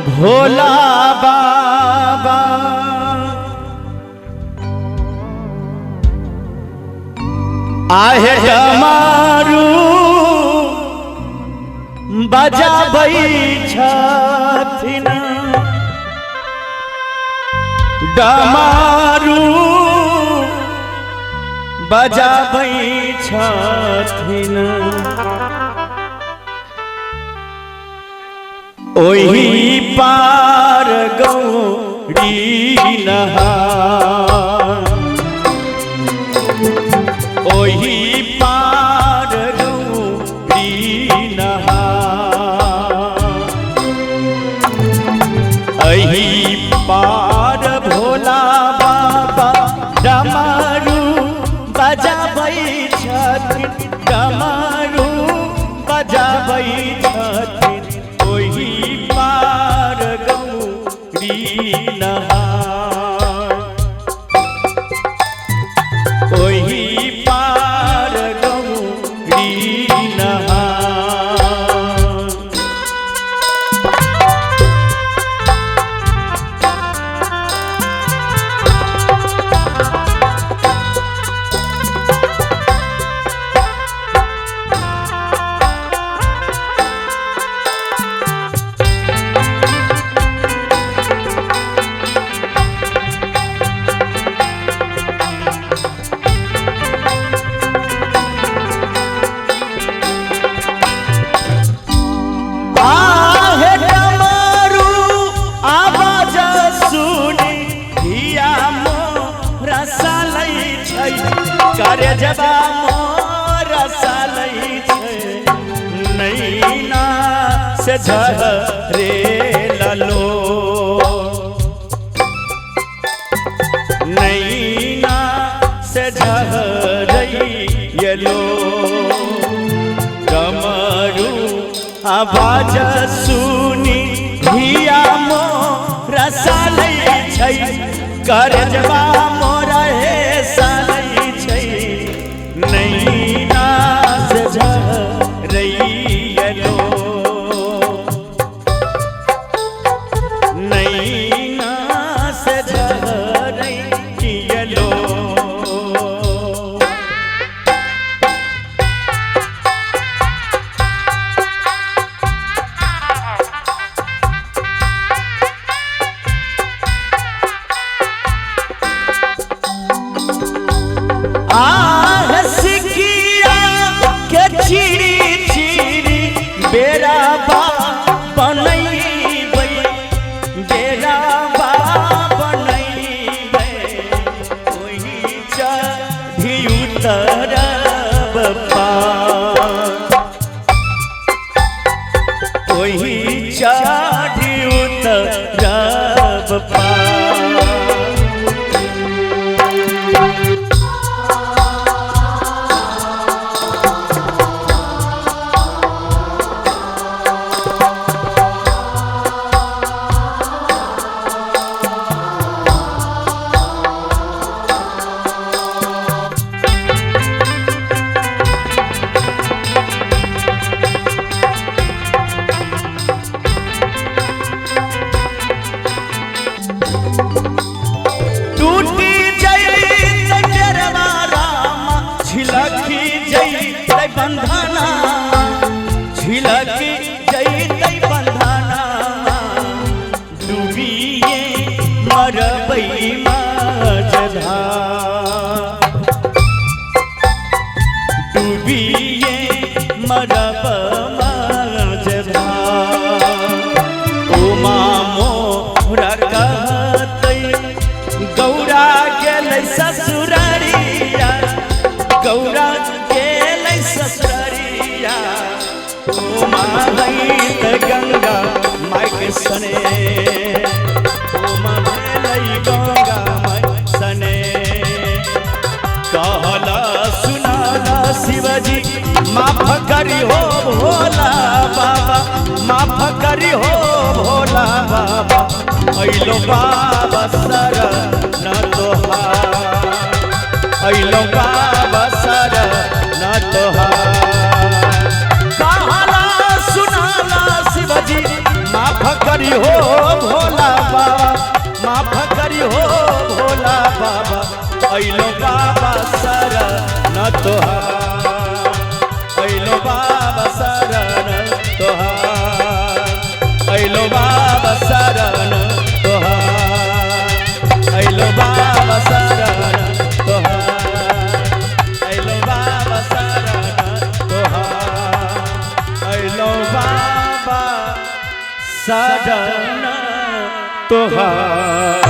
भोला बाबा आहे डमरू बजाबै छथिन डमरू बजाबै छथिन ओही पार गौरी नहार ओही पार गौरी नहार अही पार भोला बाबा डमरू बजाबै छथिन डमरू बजाबै छथिन ओही पार गौरी नहार ओही पार गौरी नहार करे जबा मोर सालै छै नैना से झरे ललो नैना से झरैलो डमरू आवाज सुनी धिया मोर सालै छै करे जबा मोर हे सालै नैना से झरैलो नैना से झरैलो चिड़ी चिड़ी बेरा बा बनैबै बेरा बा बनैबै ओही चढ़ी उतरब पार ओही चढ़ी उतरब पार बंधना झिलकी जैतै बंधना डूबिए मरबै मझधार डूबिए मरब मझधार उमा मोरा कहतै गौरा गेलै ससुररिया गौरा ससुररिया उमा गईत गंगा माई के सने उमा गई गंगा माई सने कहला सुनाला शिवजी माफ करी हो भोला बाबा माफ करी हो भोला बाबा अइलो बाबा शरण तोहार अइलो बाबा शरण तोहार कहला सुनाला शिवजी माफ कर करी हो भोला बाबा, माफ करी हो भोला बाबा, अइलो बाबा शरण तोहार, अइलो बाबा शरण तोहार, अइलो बाबा शरण तोहार, अइलो बाबा शरण तोहार, अइलो बाबा शरण तोहार, अइलो बाबा शरण तोहार।